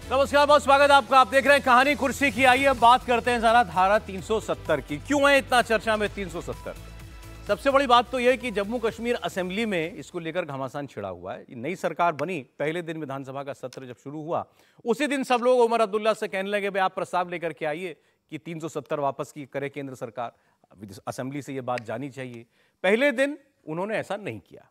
नमस्कार, बहुत स्वागत है आपका। आप देख रहे हैं कहानी कुर्सी की। आइए अब बात करते हैं जरा धारा 370 की। क्यों है इतना चर्चा में 370? सबसे बड़ी बात तो यह है कि जम्मू कश्मीर असेंबली में इसको लेकर घमासान छिड़ा हुआ है। नई सरकार बनी, पहले दिन विधानसभा का सत्र जब शुरू हुआ उसी दिन सब लोग उमर अब्दुल्ला से कहने लगे भाई आप प्रस्ताव लेकर के आइए कि 370 वापस की करे केंद्र सरकार, असेंबली से यह बात जानी चाहिए। पहले दिन उन्होंने ऐसा नहीं किया।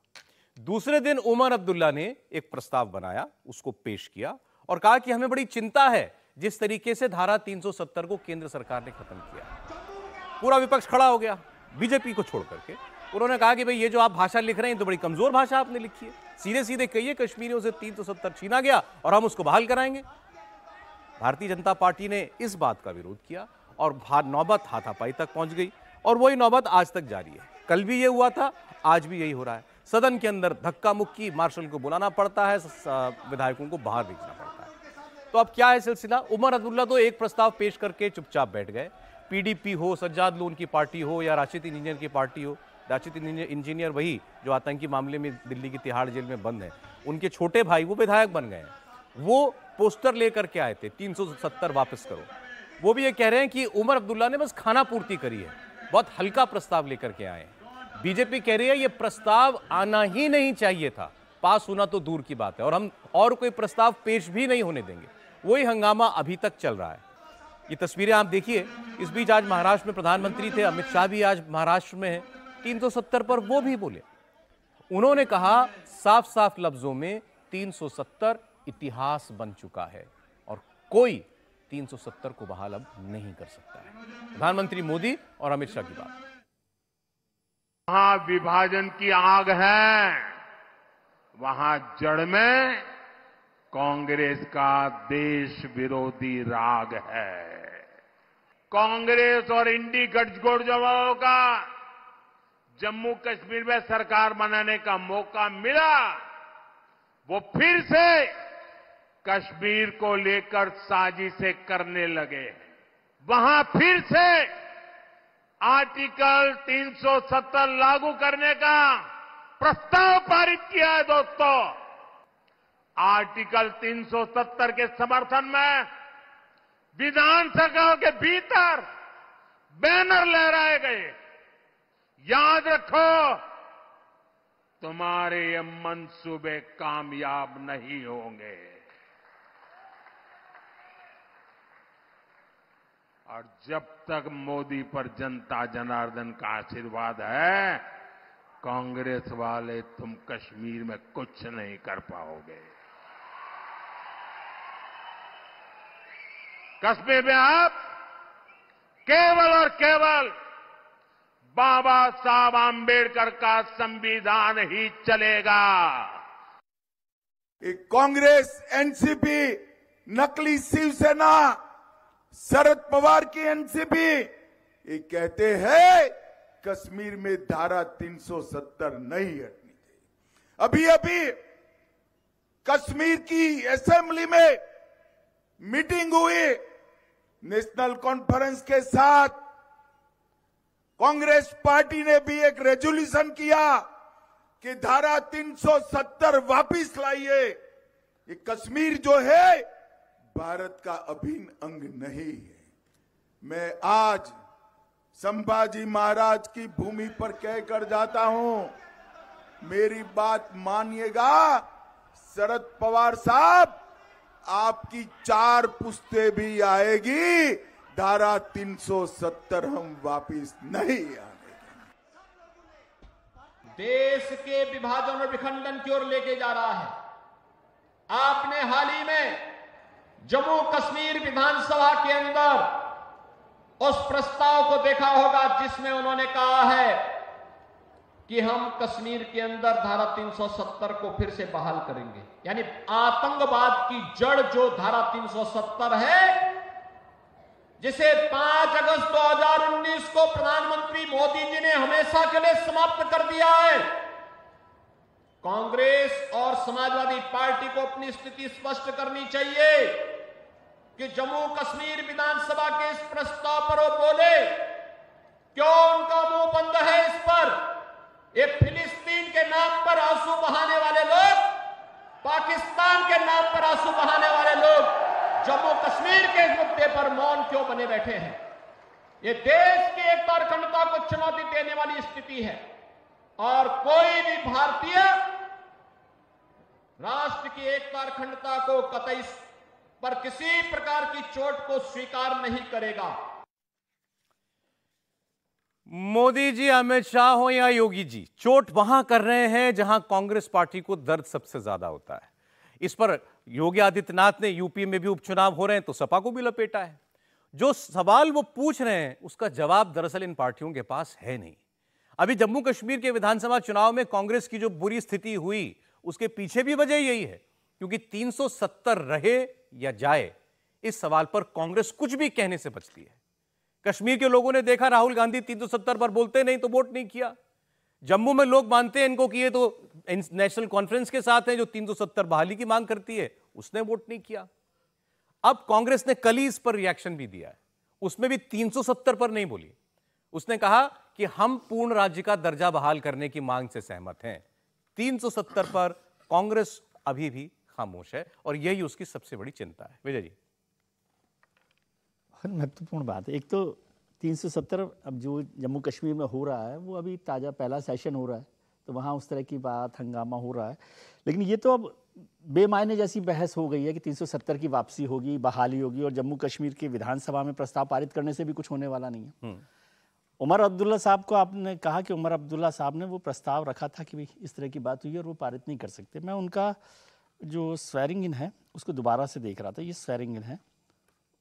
दूसरे दिन उमर अब्दुल्ला ने एक प्रस्ताव बनाया, उसको पेश किया और कहा कि हमें बड़ी चिंता है जिस तरीके से धारा 370 को केंद्र सरकार ने खत्म किया। पूरा विपक्ष खड़ा हो गया बीजेपी को छोड़ करके। उन्होंने कहा कि भाई ये जो आप भाषा लिख रहे हैं तो बड़ी कमजोर भाषा आपने लिखी है। सीधे सीधे कहिए कश्मीरियों से 370 छीना गया और हम उसको बहाल कराएंगे। भारतीय जनता पार्टी ने इस बात का विरोध किया और नौबत हाथापाई तक पहुंच गई और वही नौबत आज तक जारी है। कल भी ये हुआ था, आज भी यही हो रहा है। सदन के अंदर धक्का मुक्की, मार्शल को बुलाना पड़ता है, विधायकों को बाहर भेजना पड़ता है। तो अब क्या है सिलसिला? उमर अब्दुल्ला तो एक प्रस्ताव पेश करके चुपचाप बैठ गए। पीडीपी हो, सज्जाद लोन की पार्टी हो या राशिद इंजीनियर की पार्टी हो। राशिद इंजीनियर वही जो आतंकी मामले में दिल्ली की तिहाड़ जेल में बंद है, उनके छोटे भाई वो विधायक बन गए हैं। वो पोस्टर लेकर के आए थे 370 वापस करो। वो भी ये कह रहे हैं कि उमर अब्दुल्ला ने बस खाना पूर्ति करी है, बहुत हल्का प्रस्ताव लेकर के आए। बीजेपी कह रही है ये प्रस्ताव आना ही नहीं चाहिए था, पास होना तो दूर की बात है और हम और कोई प्रस्ताव पेश भी नहीं होने देंगे। वही हंगामा अभी तक चल रहा है। ये तस्वीरें आप देखिए। इस बीच आज महाराष्ट्र में प्रधानमंत्री थे, अमित शाह भी आज महाराष्ट्र में है। 370 पर वो भी बोले। उन्होंने कहा साफ साफ लफ्जों में 370 इतिहास बन चुका है और कोई 370 को बहाल अब नहीं कर सकता है। प्रधानमंत्री मोदी और अमित शाह की बात। वहां विभाजन की आग है, वहां जड़ में कांग्रेस का देश विरोधी राग है। कांग्रेस और इंडी गठजोड़ों का जम्मू कश्मीर में सरकार बनाने का मौका मिला, वो फिर से कश्मीर को लेकर साजिशें करने लगे। वहां फिर से आर्टिकल 370 लागू करने का प्रस्ताव पारित किया है। दोस्तों, आर्टिकल 370 के समर्थन में विधानसभा के भीतर बैनर लहराए गए। याद रखो, तुम्हारे ये मंसूबे कामयाब नहीं होंगे। और जब तक मोदी पर जनता जनार्दन का आशीर्वाद है, कांग्रेस वाले तुम कश्मीर में कुछ नहीं कर पाओगे। कश्मीर में आप केवल और केवल बाबा साहब आंबेडकर का संविधान ही चलेगा। कांग्रेस, एनसीपी, नकली शिवसेना, शरद पवार की एनसीपी ये कहते हैं कश्मीर में धारा 370 नहीं हटनी चाहिए। अभी अभी कश्मीर की असेंबली में मीटिंग हुई नेशनल कॉन्फ्रेंस के साथ। कांग्रेस पार्टी ने भी एक रेजोल्यूशन किया कि धारा 370 वापिस लाइए। ये कश्मीर जो है भारत का अभिन्न अंग नहीं है। मैं आज संभाजी महाराज की भूमि पर कहकर जाता हूं, मेरी बात मानिएगा शरद पवार साहब, आपकी 4 पुश्तें भी आएगी, धारा 370 हम वापिस नहीं आने देंगे। देश के विभाजन और विखंडन की ओर लेके जा रहा है। आपने हाल ही में जम्मू कश्मीर विधानसभा के अंदर उस प्रस्ताव को देखा होगा जिसमें उन्होंने कहा है कि हम कश्मीर के अंदर धारा 370 को फिर से बहाल करेंगे। यानी आतंकवाद की जड़ जो धारा 370 है, जिसे 5 अगस्त 2019 को प्रधानमंत्री मोदी जी ने हमेशा के लिए समाप्त कर दिया है। कांग्रेस और समाजवादी पार्टी को अपनी स्थिति स्पष्ट करनी चाहिए कि जम्मू कश्मीर विधानसभा के इस प्रस्ताव पर वो बोले। क्यों उनका मुंह बंद है इस पर? ये फिलिस्तीन के नाम पर आंसू बहाने वाले लोग, पाकिस्तान के नाम पर आंसू बहाने वाले लोग जम्मू कश्मीर के मुद्दे पर मौन क्यों बने बैठे हैं? ये देश की एकता और अखंडता को चुनौती देने वाली स्थिति है और कोई भी भारतीय राष्ट्र की एकता और अखंडता को कतई पर किसी प्रकार की चोट को स्वीकार नहीं करेगा। मोदी जी, अमित शाह हो या योगी जी, चोट वहां कर रहे हैं जहां कांग्रेस पार्टी को दर्द सबसे ज्यादा होता है। इस पर योगी आदित्यनाथ ने यूपी में भी उपचुनाव हो रहे हैं तो सपा को भी लपेटा है। जो सवाल वो पूछ रहे हैं उसका जवाब दरअसल इन पार्टियों के पास है नहीं। अभी जम्मू कश्मीर के विधानसभा चुनाव में कांग्रेस की जो बुरी स्थिति हुई उसके पीछे भी वजह यही है, क्योंकि 370 रहे या जाए, इस सवाल पर कांग्रेस कुछ भी कहने से बचती है। कश्मीर के लोगों ने देखा, राहुल गांधी 370 पर बोलते नहीं तो वोट नहीं किया। जम्मू में लोग मानते हैं इनको कि ये तो नेशनल कॉन्फ्रेंस के साथ है जो 370 बहाली की मांग करती है, उसने वोट नहीं किया। अब कांग्रेस ने कल ही इस पर रिएक्शन भी दिया है, उसमें भी 370 पर नहीं बोली। उसने कहा कि हम पूर्ण राज्य का दर्जा बहाल करने की मांग से सहमत हैं। 370 पर कांग्रेस अभी भी खामोश है और यही उसकी सबसे बड़ी चिंता है। विजय जी, महत्वपूर्ण बात है। एक तो 370 अब जो जम्मू कश्मीर में हो रहा है वो अभी ताज़ा पहला सेशन हो रहा है, तो वहाँ उस तरह की बात हंगामा हो रहा है। लेकिन ये तो अब बेमायने जैसी बहस हो गई है कि 370 की वापसी होगी, बहाली होगी और जम्मू कश्मीर की विधानसभा में प्रस्ताव पारित करने से भी कुछ होने वाला नहीं है। उमर अब्दुल्ला साहब को आपने कहा कि उमर अब्दुल्ला साहब ने वो प्रस्ताव रखा था कि भाई इस तरह की बात हुई और वो पारित नहीं कर सकते। मैं उनका जो स्वेरिंग इन है उसको दोबारा से देख रहा था, ये स्वेरिंग इन है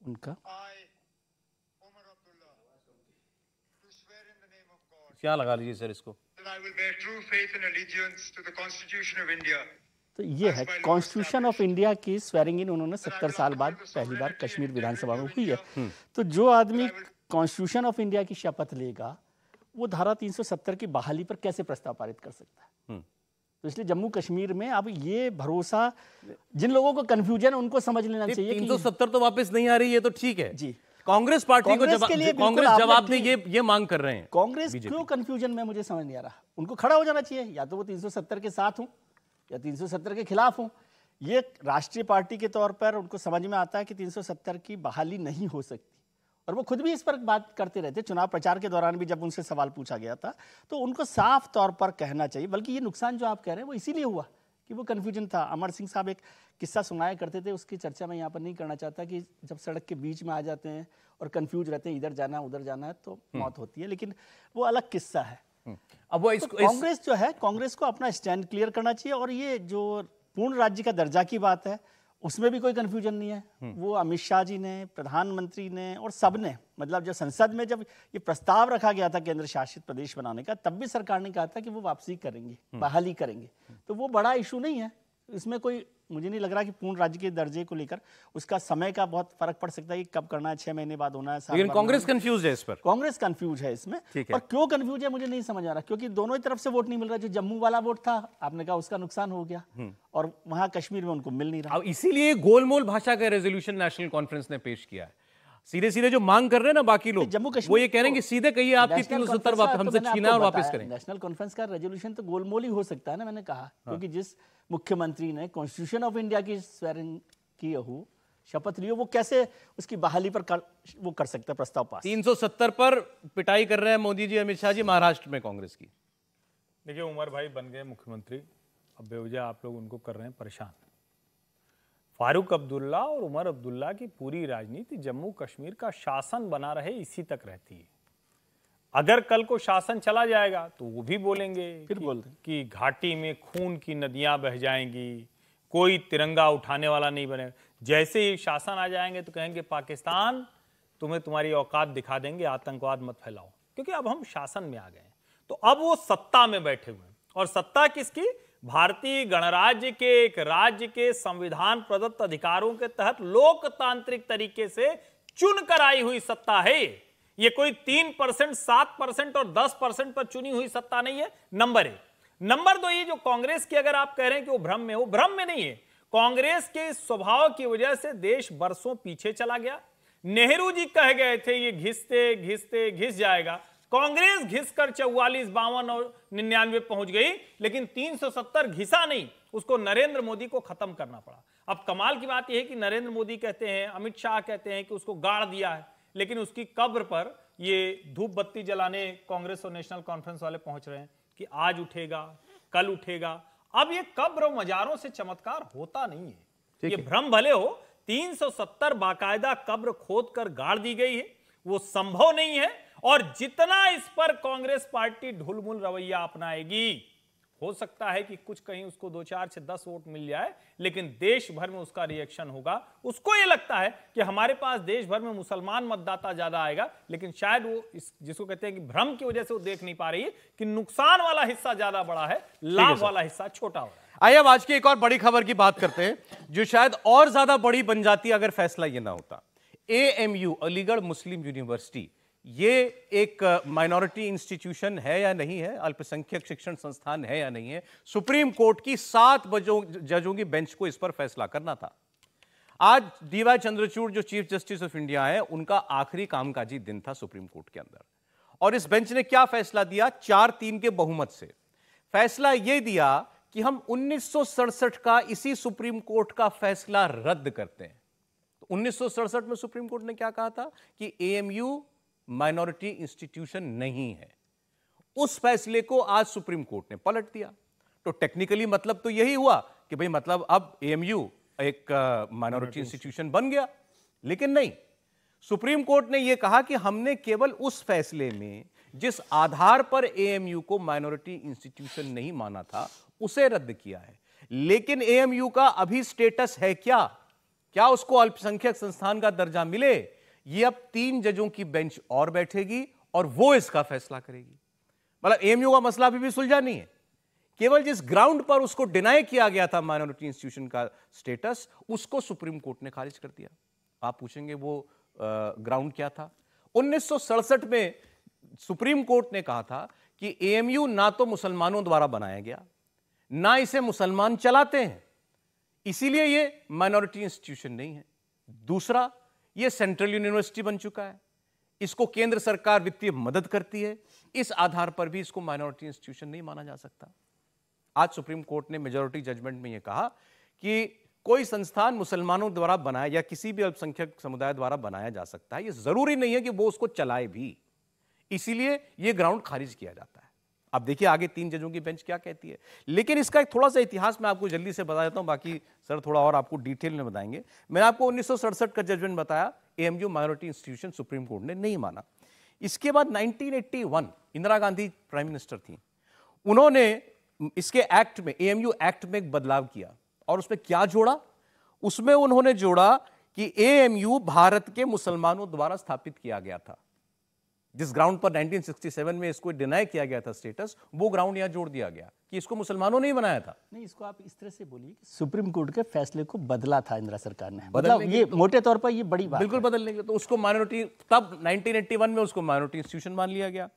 उनका। क्या लगा लीजिए सर इसको। तो ये है कॉन्स्टिट्यूशन ऑफ इंडिया की स्वेरिंग इन, उन्होंने 70 साल बाद पहली बार कश्मीर विधानसभा में हुई है। तो जो आदमी कॉन्स्टिट्यूशन ऑफ इंडिया की शपथ लेगा वो धारा 370 की बहाली पर कैसे प्रस्ताव पारित कर सकता है? तो इसलिए जम्मू कश्मीर में अब ये भरोसा, जिन लोगों को कंफ्यूजन है उनको समझ लेना चाहिए। 370 तो वापस नहीं आ रही, ये तो ठीक है जी। कांग्रेस पार्टी को कांग्रेस जवाब में ये मांग कर रहे हैं। कांग्रेस क्यों कंफ्यूजन में मुझे समझ नहीं आ रहा। उनको खड़ा हो जाना चाहिए, या तो वो 370 के साथ हों या 370 के खिलाफ हों। ये राष्ट्रीय पार्टी के तौर पर उनको समझ में आता है कि 370 की बहाली नहीं हो सकती और वो खुद भी इस पर बात करते रहते। चुनाव प्रचार के दौरान भी जब उनसे सवाल पूछा गया था तो उनको साफ तौर पर कहना चाहिए। बल्कि ये नुकसान जो आप कह रहे हैं वो इसीलिए हुआ कि वो कन्फ्यूजन था। अमर सिंह साहब एक किस्सा सुनाया करते थे, उसकी चर्चा मैं यहाँ पर नहीं करना चाहता, कि जब सड़क के बीच में आ जाते हैं और कंफ्यूज रहते हैं, इधर जाना उधर जाना है तो मौत होती है। लेकिन वो अलग किस्सा है। अब वो कांग्रेस जो है, कांग्रेस को अपना स्टैंड क्लियर करना चाहिए। और ये जो पूर्ण राज्य का दर्जा की बात है उसमें भी कोई कंफ्यूजन नहीं है। वो अमित शाह जी ने, प्रधानमंत्री ने और सब ने, मतलब जब संसद में जब ये प्रस्ताव रखा गया था केंद्र शासित प्रदेश बनाने का, तब भी सरकार ने कहा था कि वो वापसी करेंगे, बहाली करेंगे। तो वो बड़ा इशू नहीं है। इसमें कोई, मुझे नहीं लग रहा कि पूर्ण राज्य के दर्जे को लेकर उसका समय का बहुत फर्क पड़ सकता है कि कब करना है, 6 महीने बाद होना है, लेकिन कांग्रेस कंफ्यूज है इस पर। कांग्रेस कंफ्यूज है इसमें। और क्यों कंफ्यूज है मुझे नहीं समझ आ रहा, क्योंकि दोनों ही तरफ से वोट नहीं मिल रहा। जो जम्मू वाला वोट था आपने कहा उसका नुकसान हो गया और वहां कश्मीर में उनको मिल नहीं रहा। इसीलिए गोलमोल भाषा का रेजोल्यूशन नेशनल कॉन्फ्रेंस ने पेश किया है। सीधे सीधे जो मांग कर रहे हैं ना बाकी लोग, जम्मू कश्मीर वो ये कह रहे हैं कि सीधे कहिए आपकी 370 हमसे छीना और वापस करें। नेशनल कॉन्फ्रेंस का रेजोल्यूशन तो गोलमोल ही हो सकता है ना, मैंने कहा। क्योंकि जिस मुख्यमंत्री ने कॉन्स्टिट्यूशन ऑफ इंडिया की स्वेरिंग की हो, शपथ लियो, वो कैसे उसकी बहाली पर वो कर सकता है प्रस्ताव पास? 370 पर पिटाई कर रहे हैं मोदी जी, अमित शाह जी महाराष्ट्र में कांग्रेस की। देखिए, उमर भाई बन गए मुख्यमंत्री, अब बेवजह आप लोग उनको कर रहे हैं परेशान। फारूक अब्दुल्ला और उमर अब्दुल्ला की पूरी राजनीति जम्मू कश्मीर का शासन बना रहे इसी तक रहती है। अगर कल को शासन चला जाएगा तो वो भी बोलेंगे फिर कि घाटी में खून की नदियां बह जाएंगी, कोई तिरंगा उठाने वाला नहीं बनेगा। जैसे ही शासन आ जाएंगे तो कहेंगे पाकिस्तान तुम्हें तुम्हारी औकात दिखा देंगे, आतंकवाद मत फैलाओ। क्योंकि अब हम शासन में आ गए हैं, तो अब वो सत्ता में बैठे हुए हैं। और सत्ता किसकी? भारतीय गणराज्य के एक राज्य के संविधान प्रदत्त अधिकारों के तहत लोकतांत्रिक तरीके से चुनकर आई हुई सत्ता है। ये कोई 3%, 7% और 10% पर चुनी हुई सत्ता नहीं है। नंबर 1। नंबर 2, ये जो कांग्रेस की अगर आप कह रहे हैं कि वो भ्रम में, वो भ्रम में नहीं है। कांग्रेस के स्वभाव की वजह से देश बरसों पीछे चला गया। नेहरू जी कह गए थे ये घिसते घिसते घिस जाएगा। कांग्रेस घिसकर 44, 52 और 99 पहुंच गई, लेकिन 370 घिसा नहीं, उसको नरेंद्र मोदी को खत्म करना पड़ा। अब कमाल की बात यह है कि नरेंद्र मोदी कहते हैं, अमित शाह कहते हैं कि उसको गाड़ दिया है, लेकिन उसकी कब्र पर ये धूप बत्ती जलाने कांग्रेस और नेशनल कॉन्फ्रेंस वाले पहुंच रहे हैं कि आज उठेगा, कल उठेगा। अब ये कब्र और मजारों से चमत्कार होता नहीं है, ये भ्रम भले हो। 370 बाकायदा कब्र खोद कर गाड़ दी गई है, वो संभव नहीं है। और जितना इस पर कांग्रेस पार्टी ढुलमुल रवैया अपनाएगी, हो सकता है कि कुछ कहीं उसको 2, 4 से 10 वोट मिल जाए, लेकिन देश भर में उसका रिएक्शन होगा। उसको यह लगता है कि हमारे पास देश भर में मुसलमान मतदाता ज्यादा आएगा, लेकिन शायद वो जिसको कहते हैं कि भ्रम की वजह से वो देख नहीं पा रही है कि नुकसान वाला हिस्सा ज्यादा बड़ा है, लाभ वाला हिस्सा छोटा हो रहा है। आइए अब आज की एक और बड़ी खबर की बात करते हैं, जो शायद और ज्यादा बड़ी बन जाती अगर फैसला यह ना होता। AMU, अलीगढ़ मुस्लिम यूनिवर्सिटी, ये एक माइनॉरिटी इंस्टीट्यूशन है या नहीं है, अल्पसंख्यक शिक्षण संस्थान है या नहीं है, सुप्रीम कोर्ट की 7 जजों की बेंच को इस पर फैसला करना था। आज DY चंद्रचूड़ जो चीफ जस्टिस ऑफ इंडिया है, उनका आखिरी कामकाजी दिन था सुप्रीम कोर्ट के अंदर। और इस बेंच ने क्या फैसला दिया? 4-3 के बहुमत से फैसला यह दिया कि हम 1967 का इसी सुप्रीम कोर्ट का फैसला रद्द करते हैं। तो 1967 में सुप्रीम कोर्ट ने क्या कहा था कि AMU माइनॉरिटी इंस्टीट्यूशन नहीं है। उस फैसले को आज सुप्रीम कोर्ट ने पलट दिया। तो टेक्निकली मतलब तो यही हुआ कि भाई मतलब अब AMU एक माइनॉरिटी इंस्टीट्यूशन बन गया, लेकिन नहीं। सुप्रीम कोर्ट ने यह कहा कि हमने केवल उस फैसले में जिस आधार पर AMU को माइनॉरिटी इंस्टीट्यूशन नहीं माना था, उसे रद्द किया है। लेकिन AMU का अभी स्टेटस है क्या उसको अल्पसंख्यक संस्थान का दर्जा मिले? ये अब 3 जजों की बेंच और बैठेगी और वो इसका फैसला करेगी। मतलब AMU का मसला अभी भी सुलझा नहीं है। केवल जिस ग्राउंड पर उसको डिनाई किया गया था माइनॉरिटी इंस्टीट्यूशन का स्टेटस, उसको सुप्रीम कोर्ट ने खारिज कर दिया। आप पूछेंगे वो ग्राउंड क्या था? 1967 में सुप्रीम कोर्ट ने कहा था कि AMU ना तो मुसलमानों द्वारा बनाया गया, ना इसे मुसलमान चलाते हैं, इसीलिए ये माइनॉरिटी इंस्टीट्यूशन नहीं है। दूसरा, ये सेंट्रल यूनिवर्सिटी बन चुका है, इसको केंद्र सरकार वित्तीय मदद करती है, इस आधार पर भी इसको माइनॉरिटी इंस्टीट्यूशन नहीं माना जा सकता। आज सुप्रीम कोर्ट ने मेजॉरिटी जजमेंट में यह कहा कि कोई संस्थान मुसलमानों द्वारा बनाया या किसी भी अल्पसंख्यक समुदाय द्वारा बनाया जा सकता है, यह जरूरी नहीं है कि वो उसको चलाए भी, इसीलिए यह ग्राउंड खारिज किया जाता है। अब देखिए आगे 3 जजों की बेंच क्या कहती है। लेकिन इसका एक थोड़ा सा इतिहास मैं आपको जल्दी से बता देता हूं, बाकी सर थोड़ा और आपको डिटेल में बताएंगे। मैंने आपको 1967 का जजमेंट बताया, AMU minority institution supreme court ने नहीं माना। इसके बाद 1981 इंदिरा गांधी प्राइम मिनिस्टर थी, उन्होंने इसके एक्ट में, AMU एक्ट में एक बदलाव किया और उसमें क्या जोड़ा? उसमें उन्होंने जोड़ा कि AMU भारत के मुसलमानों द्वारा स्थापित किया गया था। जिस ग्राउंड पर 1967 में इसको डिनाई किया गया था स्टेटस, वो ग्राउंड यहां जोड़ दिया गया कि इसको मुसलमानों ने ही बनाया था। नहीं, इसको आप इस तरह से बोलिए कि सुप्रीम कोर्ट के फैसले को बदला था इंदिरा सरकार ने। मतलब ये मोटे तौर पर ये बड़ी बात बिल्कुल बदलने के, तो उसको माइनॉरिटी, तब 1981 में उसको माइनॉरिटी इंस्टीट्यूशन मान लिया गया।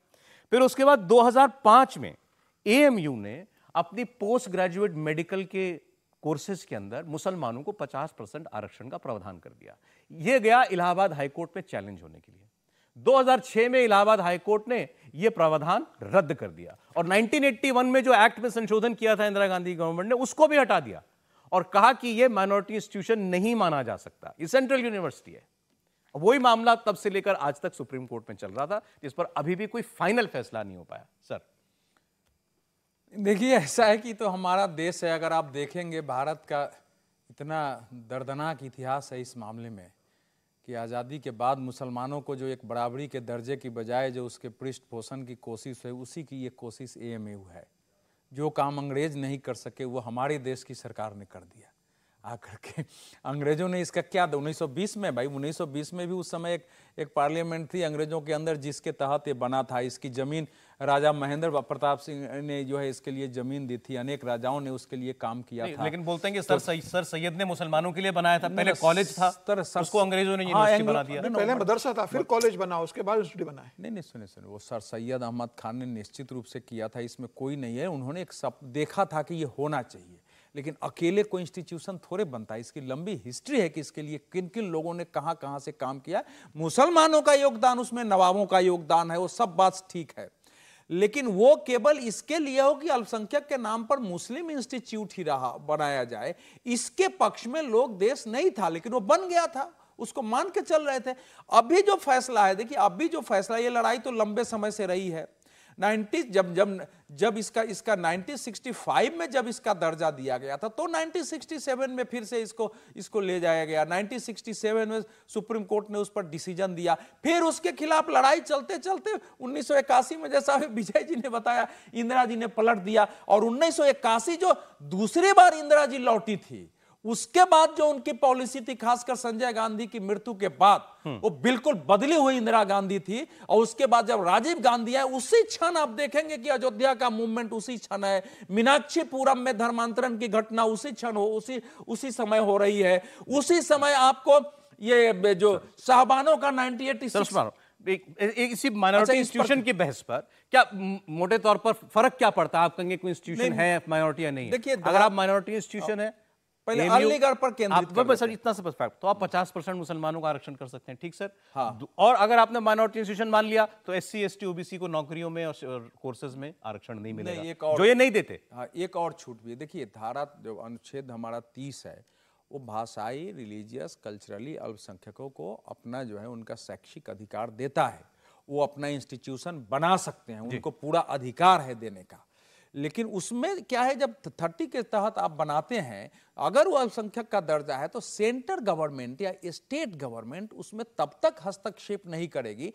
फिर उसके बाद 2005 में AMU ने अपनी पोस्ट ग्रेजुएट मेडिकल के कोर्सेज के अंदर मुसलमानों को 50% आरक्षण का प्रावधान कर दिया। यह गया इलाहाबाद हाईकोर्ट में चैलेंज होने के लिए। 2006 में इलाहाबाद हाईकोर्ट ने यह प्रावधान रद्द कर दिया और 1981 में जो एक्ट में संशोधन किया था इंदिरा गांधी गवर्नमेंट ने, उसको भी हटा दिया और कहा कि यह माइनॉरिटी इंस्टीट्यूशन नहीं माना जा सकता, ये सेंट्रल यूनिवर्सिटी है। वही मामला तब से लेकर आज तक सुप्रीम कोर्ट में चल रहा था, जिस पर अभी भी कोई फाइनल फैसला नहीं हो पाया। सर देखिए, ऐसा है कि तो हमारा देश है, अगर आप देखेंगे भारत का इतना दर्दनाक इतिहास है इस मामले में कि आज़ादी के बाद मुसलमानों को जो एक बराबरी के दर्जे की बजाय जो उसके पृष्ठपोषण की कोशिश है, उसी की ये कोशिश AMU है। जो काम अंग्रेज नहीं कर सके वो हमारे देश की सरकार ने कर दिया आकर के। अंग्रेजों ने इसका क्या, 1920 में, भाई 1920 में भी उस समय एक पार्लियामेंट थी अंग्रेजों के अंदर जिसके तहत ये बना था। इसकी जमीन राजा महेंद्र प्रताप सिंह ने जो है इसके लिए जमीन दी थी, अनेक राजाओं ने उसके लिए काम किया था। लेकिन बोलते हैं कि सर सैयद ने मुसलमानों के लिए बनाया था, पहले कॉलेज था, उसको अंग्रेजों ने यूनिवर्सिटी बना दिया। पहले मदरसा था, फिर कॉलेज बना, उसके बाद यूनिवर्सिटी बना है। नहीं, सुने, वो सर सैयद अहमद खान ने निश्चित रूप से किया था, इसमें कोई नहीं है। उन्होंने एक सब देखा था कि ये होना चाहिए, लेकिन अकेले कोई इंस्टीट्यूशन थोड़े बनता है। इसकी लंबी हिस्ट्री है कि इसके लिए किन किन लोगों ने कहां से काम किया। मुसलमानों का योगदान उसमें, नवाबों का योगदान है, वो सब बात ठीक है, लेकिन वो केवल इसके लिए हो कि अल्पसंख्यक के नाम पर मुस्लिम इंस्टीट्यूट ही रहा बनाया जाए, इसके पक्ष में लोग देश नहीं था, लेकिन वो बन गया था, उसको मान के चल रहे थे। अभी जो फैसला है, देखिए अभी जो फैसला, ये लड़ाई तो लंबे समय से रही है। 90 जब इसका 1965 में जब इसका दर्जा दिया गया था, तो 1967 में फिर से इसको ले जाया गया। 1967 में सुप्रीम कोर्ट ने उस पर डिसीजन दिया, फिर उसके खिलाफ लड़ाई चलते चलते 1981 में, जैसा विजय जी ने बताया, इंदिरा जी ने पलट दिया। और 1981 जो दूसरी बार इंदिरा जी लौटी थी, उसके बाद जो उनकी पॉलिसी थी, खासकर संजय गांधी की मृत्यु के बाद, वो बिल्कुल बदली हुई इंदिरा गांधी थी। और उसके बाद जब राजीव गांधी आए, उसी क्षण आप देखेंगे कि अयोध्या का मूवमेंट उसी क्षण है, मीनाक्षीपुरम में धर्मांतरण की घटना उसी क्षण उसी समय हो रही है। उसी समय आपको ये जो साहबानों का 1986 इसी माइनॉरिटी इंस्टीट्यूशन की बहस पर क्या मोटे तौर पर फर्क क्या पड़ता है? आप कहेंगे कोई इंस्टीट्यूशन है माइनॉरिटी या नहीं? देखिए, अगर आप माइनॉरिटी इंस्टीट्यूशन है, पहले अलीगढ़ पर केंद्रित सर, इतना सा फर्क, तो आप 50% मुसलमानों का आरक्षण कर सकते हैं, ठीक सर? हाँ। और अगर आपने माइनॉरिटी इंस्टीट्यूशन मान लिया तो SC ST OBC को नौकरियों में और कोर्सेज में आरक्षण नहीं मिलेगा, जो ये नहीं देते। हाँ, एक और छूट भी है। देखिए, धारा जो अनुच्छेद हमारा 30 है, वो भाषाई, रिलीजियस, कल्चरली अल्पसंख्यकों को अपना जो है उनका शैक्षिक अधिकार देता है। वो अपना इंस्टीट्यूशन बना सकते हैं, उनको पूरा अधिकार है देने का। लेकिन उसमें क्या है, जब 30 के तहत आप बनाते हैं, अगर वो अल्पसंख्यक का दर्जा है, तो सेंट्रल गवर्नमेंट या स्टेट गवर्नमेंट उसमें तब तक हस्तक्षेप नहीं करेगी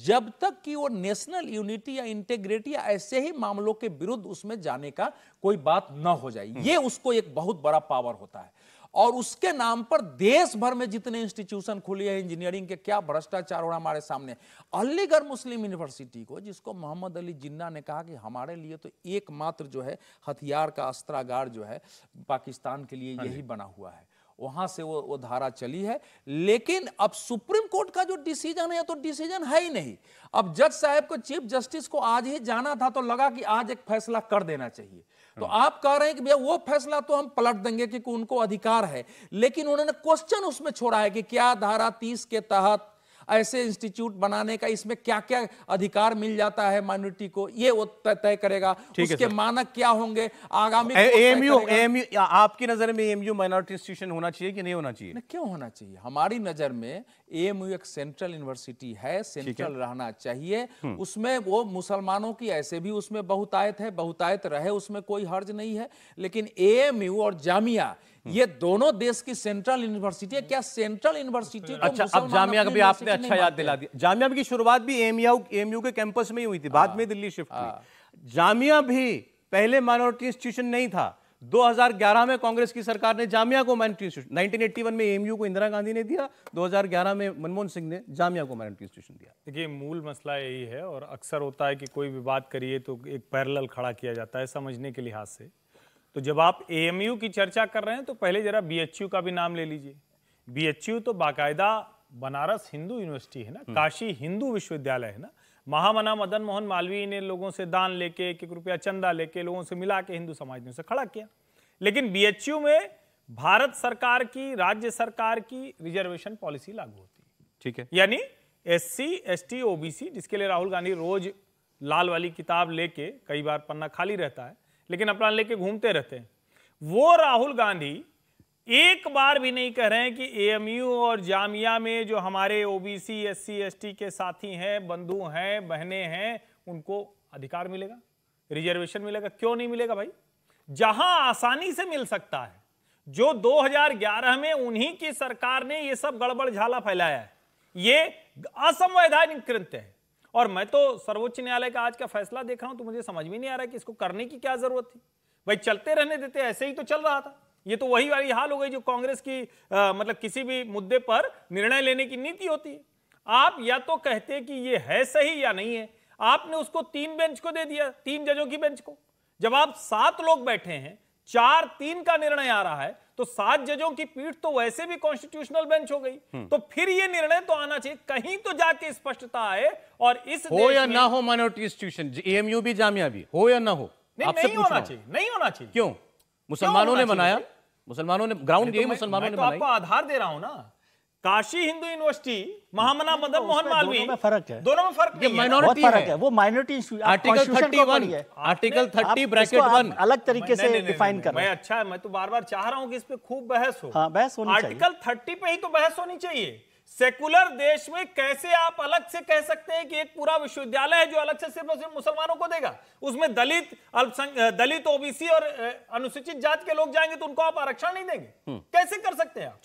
जब तक कि वो नेशनल यूनिटी या इंटीग्रिटी या ऐसे ही मामलों के विरुद्ध उसमें जाने का कोई बात न हो जाए। ये उसको एक बहुत बड़ा पावर होता है। और उसके नाम पर देश भर में जितने इंस्टीट्यूशन खुले हैं इंजीनियरिंग के, क्या भ्रष्टाचार हो रहा हमारे सामने। अलीगढ़ मुस्लिम यूनिवर्सिटी को, जिसको मोहम्मद अली जिन्ना ने कहा कि हमारे लिए तो एकमात्र जो है हथियार का अस्त्रागार जो है पाकिस्तान के लिए यही बना हुआ है, वहां से वो धारा चली है। लेकिन अब सुप्रीम कोर्ट का जो डिसीजन है, तो डिसीजन है ही नहीं। अब जज साहब को, चीफ जस्टिस को आज ही जाना था, तो लगा कि आज एक फैसला कर देना चाहिए। तो आप कह रहे हैं कि भैया वो फैसला तो हम पलट देंगे क्योंकि उनको अधिकार है, लेकिन उन्होंने क्वेश्चन उसमें छोड़ा है कि क्या धारा 30 के तहत ऐसे इंस्टीट्यूट बनाने का, इसमें क्या क्या अधिकार मिल जाता है माइनॉरिटी को, ये वो तय करेगा। उसके मानक क्या होंगे आगामी। AMU आपकी नजर में AMU माइनॉरिटी इंस्टीट्यूशन होना चाहिए कि नहीं होना चाहिए? क्यों होना चाहिए? हमारी नजर में AMU एक सेंट्रल यूनिवर्सिटी है, सेंट्रल रहना चाहिए। उसमें वो मुसलमानों की ऐसे भी उसमें बहुतायत है, बहुतायत रहे, उसमें कोई हर्ज नहीं है। लेकिन AMU और जामिया, ये दोनों देश की सेंट्रल यूनिवर्सिटी है। क्या सेंट्रल यूनिवर्सिटी को अच्छा, अब जामिया का भी आपने अच्छा याद दिला दिया। जामिया की शुरुआत भी AMU के कैंपस में ही हुई थी, बाद में दिल्ली शिफ्ट हुई। जामिया भी पहले माइनॉरिटी इंस्टीट्यूशन नहीं था। 2011 में कांग्रेस की सरकार ने जामिया को माइनॉरिटी इंस्टीट्यूशन, 1981 में AMU को इंदिरा गांधी ने दिया, 2011 में मनमोहन सिंह ने जामिया को माइनॉरिटी इंस्टीट्यूशन दिया। देखिए, मूल मसला यही है, और अक्सर होता है कि कोई भी बात करिए तो एक पैरेलल खड़ा किया जाता है समझने के लिहाज से। तो जब आप AMU की चर्चा कर रहे हैं, तो पहले जरा BHU का भी नाम ले लीजिए। BHU तो बाकायदा बनारस हिंदू यूनिवर्सिटी है ना, काशी हिंदू विश्वविद्यालय है ना। महामना मदन मोहन मालवीय ने लोगों से दान लेके, 1-1 रुपया चंदा लेके, लोगों से मिला के हिंदू समाज ने उसे खड़ा किया। लेकिन BHU में भारत सरकार की, राज्य सरकार की रिजर्वेशन पॉलिसी लागू होती है, ठीक है। यानी SC ST OBC, जिसके लिए राहुल गांधी रोज लाल वाली किताब लेके, कई बार पन्ना खाली रहता है लेकिन अपना लेके घूमते रहते हैं, वो राहुल गांधी एक बार भी नहीं कह रहे हैं कि AMU और जामिया में जो हमारे OBC SC ST के साथी हैं, बंधु हैं, बहनें हैं, उनको अधिकार मिलेगा, रिजर्वेशन मिलेगा। क्यों नहीं मिलेगा भाई? जहां आसानी से मिल सकता है, जो 2011 में उन्हीं की सरकार ने ये सब गड़बड़ झाला फैलाया है, ये असंवैधानिक कृत्य है। और मैं तो सर्वोच्च न्यायालय का आज का फैसला देखा हूं, तो मुझे समझ में नहीं आ रहा है कि इसको करने की क्या जरूरत थी। भाई चलते रहने देते, ऐसे ही तो चल रहा था। ये तो वही वाली हाल हो गई जो कांग्रेस की मतलब किसी भी मुद्दे पर निर्णय लेने की नीति होती है। आप या तो कहते कि ये है सही या नहीं है, आपने उसको 3 बेंच को दे दिया, 3 जजों की बेंच को। जब आप 7 लोग बैठे हैं, 4-3 का निर्णय आ रहा है, तो 7 जजों की पीठ तो वैसे भी कॉन्स्टिट्यूशनल बेंच हो गई। तो फिर ये निर्णय तो आना चाहिए, कहीं तो जाके स्पष्टता आए। और इस हो या ना हो माइनॉरिटी इंस्टीट्यूशन, AMU भी जामिया भी, हो या ना हो, नहीं होना चाहिए, नहीं होना चाहिए। क्यों? मुसलमानों ने बनाया, मुसलमानों ने ग्राउंड, ये मुसलमानों ने बनाई। आपको आधार दे रहा हूं ना काशी हिंदू यूनिवर्सिटी, महामना मदन मोहन मालवीय, दोनों में फर्क है। दोनों में फर्क नहीं है। बहुत माइनॉरिटी फर्क है। है, वो माइनॉरिटी आर्टिकल 31, आर्टिकल 30 ब्रैकेट 1 अलग तरीके से नहीं, डिफाइन कर रहे मैं हैं। अच्छा, मैं तो बार बार चाह रहा हूं कि इस पे खूब बहस हो। हाँ, बहस होनी चाहिए। आर्टिकल 30 पे ही तो बहस होनी चाहिए। सेकुलर देश में कैसे आप अलग से कह सकते हैं कि एक पूरा विश्वविद्यालय है जो अलग से सिर्फ और सिर्फ मुसलमानों को देगा, उसमें दलित, ओबीसी और अनुसूचित जाति के लोग जाएंगे तो उनको आप आरक्षण नहीं देंगे? कैसे कर सकते हैं आप?